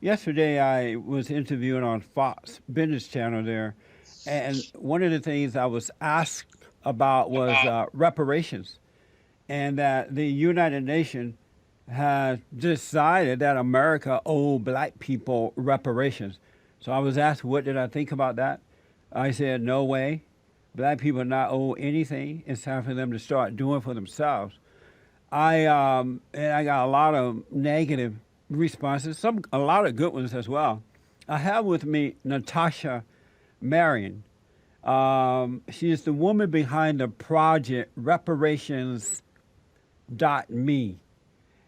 Yesterday, I was interviewing on Fox Business Channel there, and one of the things I was asked about was reparations, and that the United Nations has decided that America owed black people reparations. So I was asked, what did I think about that? I said, no way. Black people not owe anything. It's time for them to start doing for themselves. I got a lot of negative responses, a lot of good ones as well. I have with me Natasha Marion. She is the woman behind the project Reparations.me,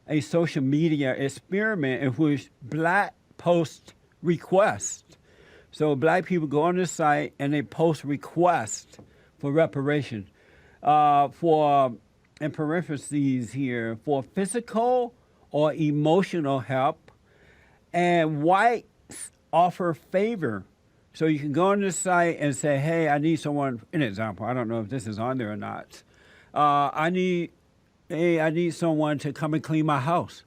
a social media experiment in which black post requests. So black people go on the site and they post requests for reparations. For in parentheses here, for physical or emotional help, and whites offer favor. So you can go on the site and say, hey, I need someone, an example, I don't know if this is on there or not. I need someone to come and clean my house.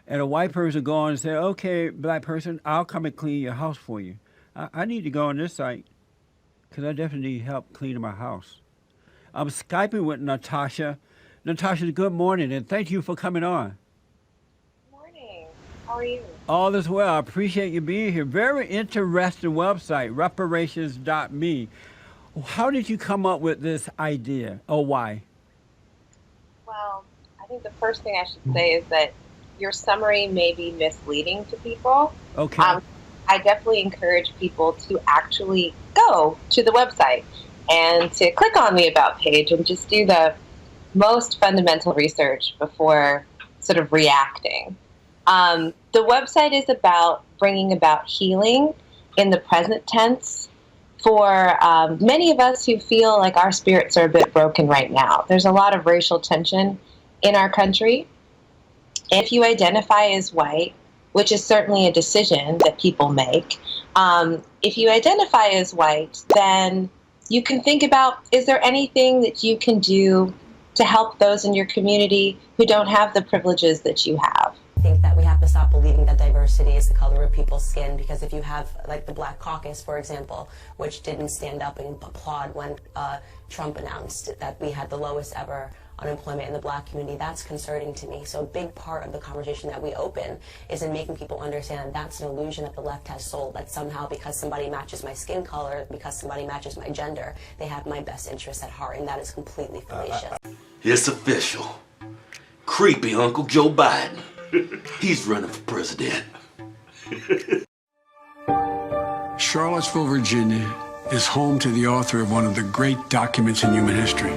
And a white person go on and say, okay, black person, I'll come and clean your house for you. I need to go on this site because I definitely need help cleaning my house. I'm Skyping with Natasha. Natasha, good morning, and thank you for coming on. Good morning. How are you? All is well. I appreciate you being here. Very interesting website, reparations.me. How did you come up with this idea, or why? Well, I think the first thing I should say is that your summary may be misleading to people. Okay. I definitely encourage people to actually go to the website and to click on the About page and just do the most fundamental research before sort of reacting. The website is about bringing about healing in the present tense for many of us who feel like our spirits are a bit broken right now. There's a lot of racial tension in our country. If you identify as white, which is certainly a decision that people make, if you identify as white, then you can think about, is there anything that you can do to help those in your community who don't have the privileges that you have? I think that we have to stop believing that diversity is the color of people's skin, because if you have, like, the Black Caucus, for example, which didn't stand up and applaud when Trump announced that we had the lowest ever unemployment in the black community, that's concerning to me. So a big part of the conversation that we open is in making people understand that that's an illusion that the left has sold, that somehow because somebody matches my skin color, because somebody matches my gender, they have my best interests at heart, and that is completely fallacious. It's official. Creepy Uncle Joe Biden. He's running for president. Charlottesville, Virginia is home to the author of one of the great documents in human history.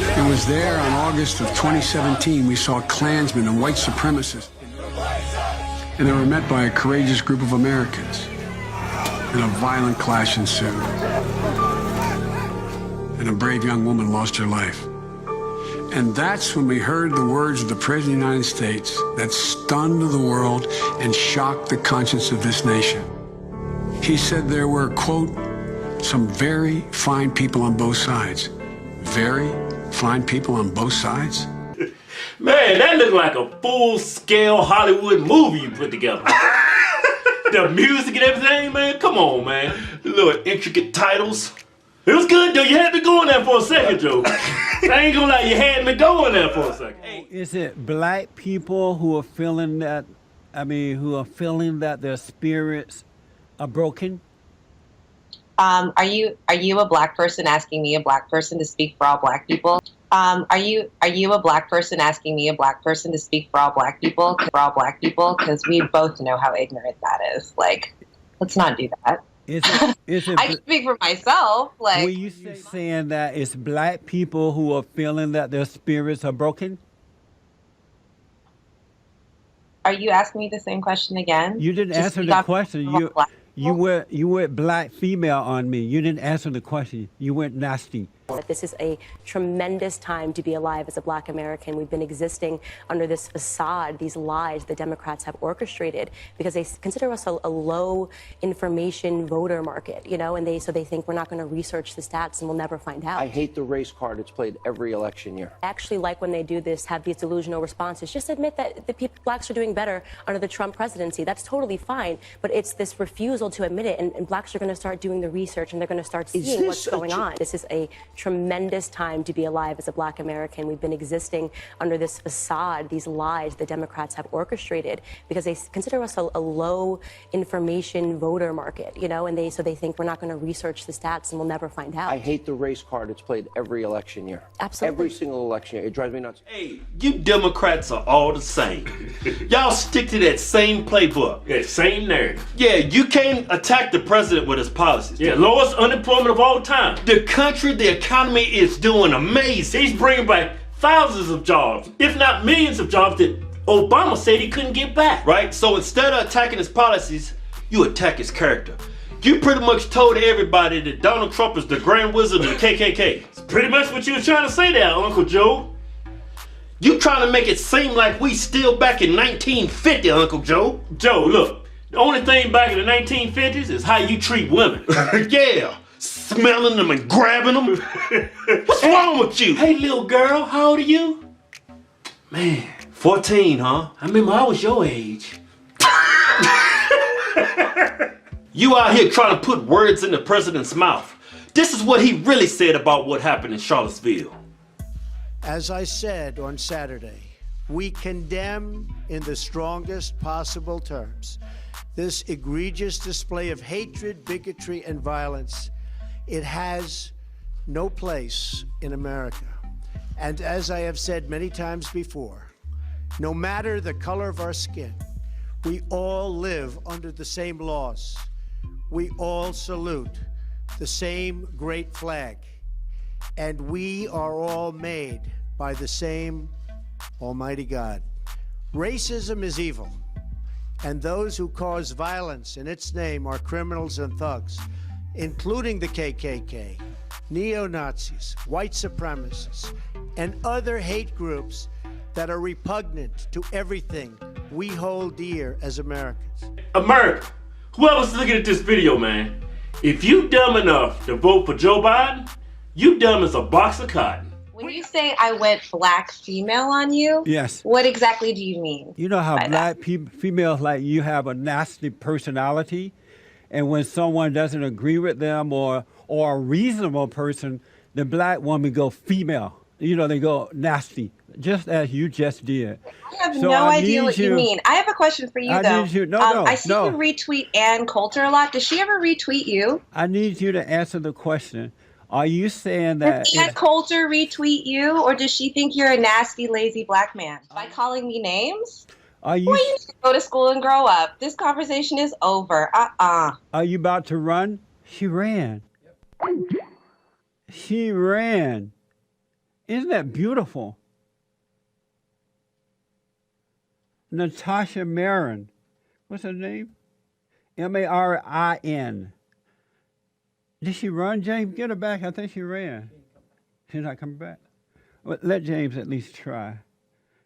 It was there on August of 2017 we saw Klansmen and white supremacists, and they were met by a courageous group of Americans, and a violent clash ensued, and a brave young woman lost her life. And that's when we heard the words of the President of the United States that stunned the world and shocked the conscience of this nation. He said there were, quote, some very fine people on both sides. Very fine people on both sides? Man, that looked like a full-scale Hollywood movie you put together. The music and everything, man, come on, man. The little intricate titles. It was good, though. You had me going there for a second, Joe. I ain't gonna lie, you had me going there for a second. Is it black people who are feeling that, who are feeling that their spirits are broken? Are you a black person asking me, a black person, to speak for all black people? Are you a black person asking me, a black person, to speak for all black people? For all black people, because we both know how ignorant that is. Like, let's not do that. I can speak for myself. Like, were you saying that it's black people who are feeling that their spirits are broken? Are you asking me the same question again? You didn't answer the question. You went black female on me. You didn't answer the question. You went nasty. This is a tremendous time to be alive as a Black American. We've been existing under this facade, these lies the Democrats have orchestrated because they consider us a low information voter market, you know, and they think we're not going to research the stats and we'll never find out. I hate the race card. It's played every election year. I actually like when they do this, have these delusional responses. Just admit that the Blacks are doing better under the Trump presidency. That's totally fine. But it's this refusal to admit it. And Blacks are going to start doing the research and they're going to start seeing what's going on. This is a tremendous time to be alive as a Black American. We've been existing under this facade, these lies the Democrats have orchestrated because they consider us a low information voter market, you know, and they think we're not going to research the stats and we'll never find out. I hate the race card. It's played every election year. Absolutely. Every single election year. It drives me nuts. Hey, you Democrats are all the same. Y'all stick to that same playbook. Yeah, same narrative. Yeah, you can't attack the president with his policies. Yeah, lowest unemployment of all time. The country, the economy is doing amazing. He's bringing back thousands of jobs, if not millions of jobs that Obama said he couldn't get back. Right? So instead of attacking his policies, you attack his character. You pretty much told everybody that Donald Trump is the grand wizard of the KKK. It's pretty much what you were trying to say there, Uncle Joe. You trying to make it seem like we still back in 1950, Uncle Joe. Joe, look, the only thing back in the 1950s is how you treat women. Yeah, smelling them and grabbing them. What's wrong with you? Hey, little girl, how old are you? Man, 14, huh? I remember I was your age. You out here trying to put words in the president's mouth. This is what he really said about what happened in Charlottesville. As I said on Saturday, we condemn in the strongest possible terms this egregious display of hatred, bigotry, and violence. It has no place in America. And as I have said many times before, no matter the color of our skin, we all live under the same laws. We all salute the same great flag. And we are all made by the same Almighty God. Racism is evil, and those who cause violence in its name are criminals and thugs, including the KKK, neo-Nazis, white supremacists, and other hate groups that are repugnant to everything we hold dear as Americans. America, whoever's looking at this video, man, if you dumb enough to vote for Joe Biden, you dumb as a box of cotton. When you say I went Black female on you, Yes. what exactly do you mean? You know how by Black females like you have a nasty personality, and when someone doesn't agree with them or a reasonable person, the Black woman go female. You know, they go nasty, just as you just did. I have So no I idea need what you mean. I have a question for you, I though. need you- I see no. you retweet Ann Coulter a lot. Does she ever retweet you? I need you to answer the question. Are you saying that? Does Ann Coulter retweet you, or does she think you're a nasty, lazy Black man? By calling me names? Are you? Boy, you need to go to school and grow up. This conversation is over. Are you about to run? She ran. She ran. Isn't that beautiful? Natasha Marin. What's her name? Marin. Did she run, James? Get her back. I think she ran. She's not coming back. Well, let James at least try.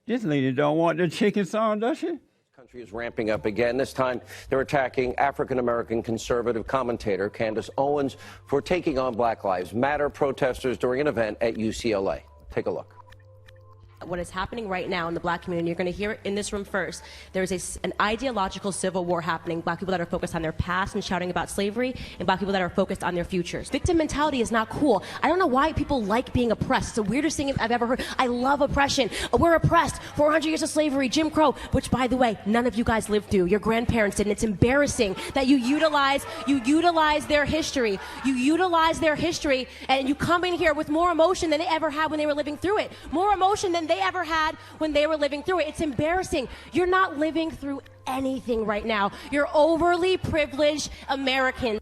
This lady don't want the chicken song, does she? Country is ramping up again. This time, they're attacking African-American conservative commentator Candace Owens for taking on Black Lives Matter protesters during an event at UCLA. Take a look. What is happening right now in the Black community, you're going to hear it in this room first. There's an ideological civil war happening. Black people that are focused on their past and shouting about slavery, and Black people that are focused on their futures. Victim mentality is not cool. I don't know why people like being oppressed. It's the weirdest thing I've ever heard. I love oppression. We're oppressed. 400 years of slavery, Jim Crow, which, by the way, none of you guys lived through. Your grandparents did, and it's embarrassing that you utilize their history. You utilize their history, and you come in here with more emotion than they ever had when they were living through it. More emotion than they ever had when they were living through it. It's embarrassing. You're not living through anything right now. You're overly privileged Americans.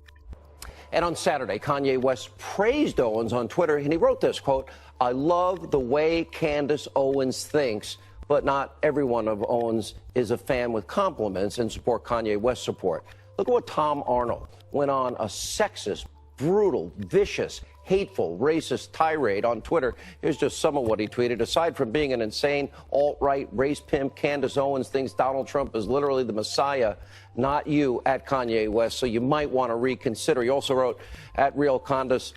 And on Saturday, Kanye West praised Owens on Twitter, and he wrote this, quote, "I love the way Candace Owens thinks, but not every one of Owens is a fan with compliments and support Kanye West support." Look at what Tom Arnold went on a sexist brutal, vicious, hateful, racist tirade on Twitter. Here's just some of what he tweeted. Aside from being an insane alt-right race pimp, Candace Owens thinks Donald Trump is literally the Messiah, not you, at Kanye West. So you might want to reconsider. He also wrote, at Real Candace,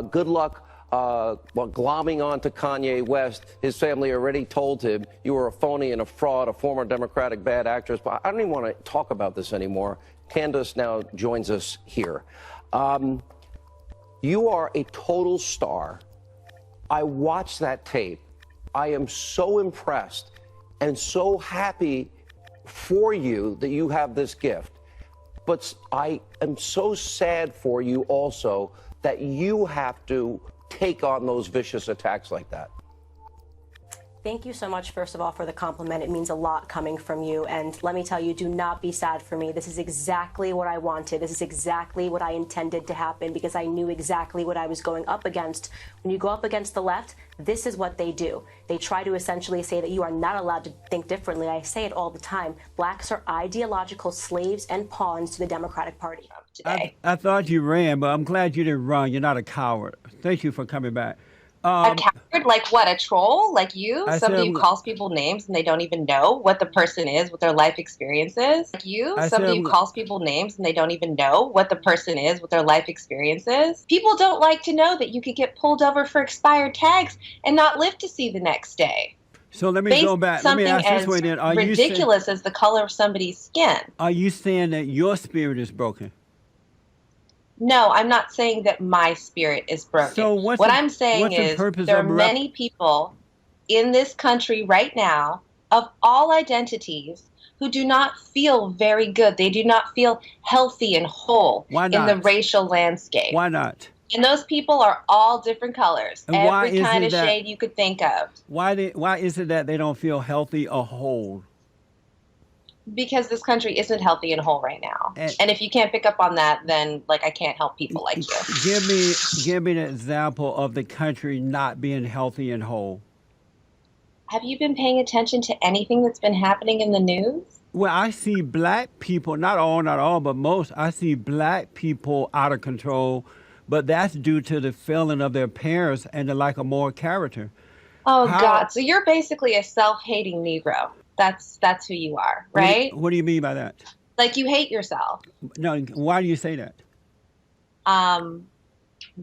good luck glomming on to Kanye West. His family already told him you were a phony and a fraud, a former Democratic bad actress. But I don't even want to talk about this anymore. Candace now joins us here. You are a total star. I watched that tape. I am so impressed and so happy for you that you have this gift. But I am so sad for you also that you have to take on those vicious attacks like that. Thank you so much, first of all, for the compliment. It means a lot coming from you. And let me tell you, do not be sad for me. This is exactly what I wanted. This is exactly what I intended to happen, because I knew exactly what I was going up against. When you go up against the left, this is what they do. They try to essentially say that you are not allowed to think differently. I say it all the time. Blacks are ideological slaves and pawns to the Democratic Party today. I thought you ran, but I'm glad you didn't run. You're not a coward. Thank you for coming back. A coward? Like what? A troll? Like you? Somebody who said, calls people names and they don't even know what the person is, what their life experience is? Like you? Somebody who calls people names and they don't even know what the person is, what their life experience is? People don't like to know that you could get pulled over for expired tags and not live to see the next day. So let me go back. Let me ask this way then. Are ridiculous as the color of somebody's skin. Are you saying that your spirit is broken? No, I'm not saying that my spirit is broken. So what I'm saying is there are many people in this country right now of all identities who do not feel very good. They do not feel healthy and whole in the racial landscape. Why not? And those people are all different colors, and every kind of shade you could think of. Why is it that they don't feel healthy or whole? Because this country isn't healthy and whole right now. And if you can't pick up on that, then I can't help people like you. Give me an example of the country not being healthy and whole. Have you been paying attention to anything that's been happening in the news? Well, I see black people, not all, but most, I see black people out of control, but that's due to the failing of their parents and the lack of moral character. Oh, God. So you're basically a self-hating Negro. That's who you are, right? What do you mean by that? Like you hate yourself. No, why do you say that?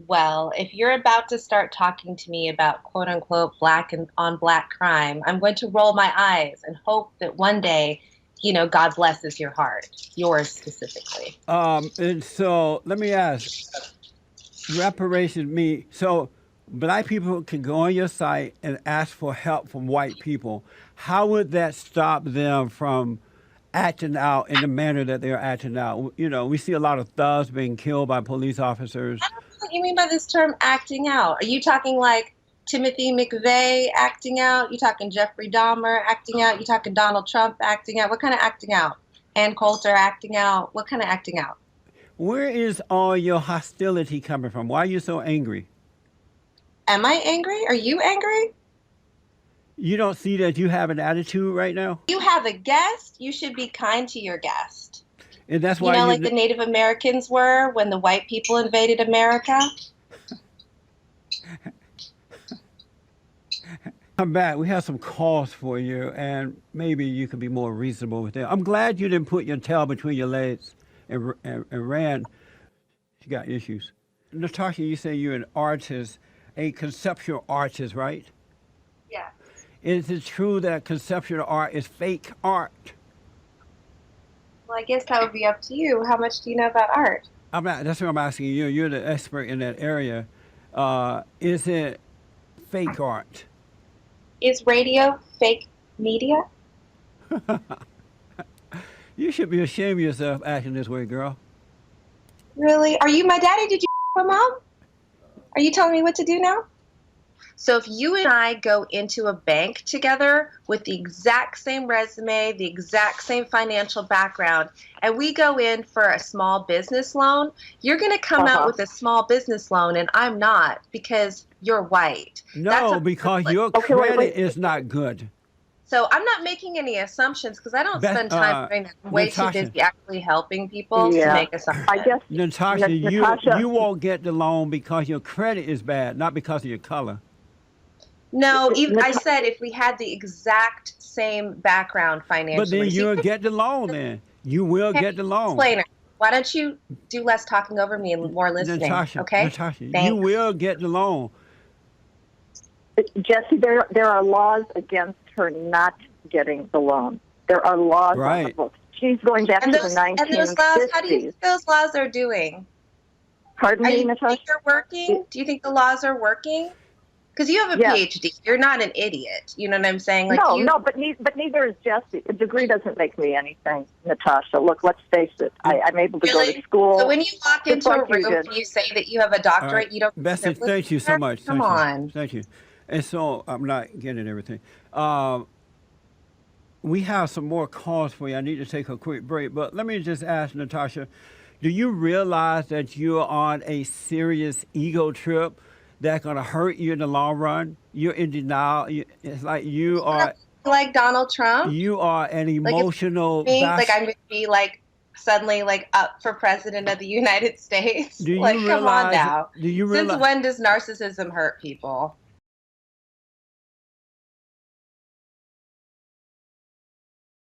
Well, if you're about to start talking to me about quote unquote black and on black crime, I'm going to roll my eyes and hope that one day, God blesses your heart, yours specifically. And so let me ask, reparations mean, so black people can go on your site and ask for help from white people. How would that stop them from acting out in the manner that they're acting out? We see a lot of thugs being killed by police officers. I don't know what you mean by this term acting out. Are you talking like Timothy McVeigh acting out? You talking Jeffrey Dahmer acting out? You talking Donald Trump acting out? What kind of acting out? Ann Coulter acting out? What kind of acting out? Where is all your hostility coming from? Why are you so angry? Am I angry? Are you angry? You don't see that you have an attitude right now? You have a guest. You should be kind to your guest. And that's why like the Native Americans were when the white people invaded America. Come back. We have some calls for you, and maybe you could be more reasonable with them. I'm glad you didn't put your tail between your legs and ran. You got issues. Natasha, you say you're an artist, a conceptual artist, right? Yeah. Is it true that conceptual art is fake art? Well, I guess that would be up to you. How much do you know about art? That's what I'm asking you. You're the expert in that area. Is it fake art? Is radio fake media? You should be ashamed of yourself acting this way, girl. Really? Are you my daddy? Did you my mom? Are you telling me what to do now? So if you and I go into a bank together with the exact same resume, the exact same financial background, and we go in for a small business loan, you're going to come out with a small business loan, and I'm not, because you're white. No, because your credit is not good. So I'm not making any assumptions because I don't spend time doing that. I'm way too Natasha. busy actually helping people to Yeah. make assumptions. I guess Natasha, Natasha, you won't get the loan because your credit is bad, not because of your color. No, even I said if we had the exact same background financially. But then you'll get the loan then. You will get the loan. Explainer, why don't you do less talking over me and more listening? Natasha, okay? Natasha, Thanks. you will get the loan. Jesse, there are laws against her not getting the loan. There are laws on the books. She's going back to the 1950s. And those laws, how do you think those laws are doing? Pardon me, Natasha? Do you think they're working? Do you think the laws are working? Because you have a PhD. You're not an idiot. You know what I'm saying? Like no, but neither is Jesse. A degree doesn't make me anything, Natasha. Look, let's face it. I'm able to go to school. So when you walk into a room, you say that you have a doctorate. You don't. Bessie, thank you so much. Come on. Thank you. And so I'm not getting everything. We have some more calls for you. I need to take a quick break, but let me just ask Natasha, do you realize that you're on a serious ego trip that's going to hurt you in the long run? You're in denial. It's like you are... Like Donald Trump? You are an emotional... Like I'm going to be like suddenly like up for president of the United States? Do you like, realize, come on now. Do you realize, Since when does narcissism hurt people?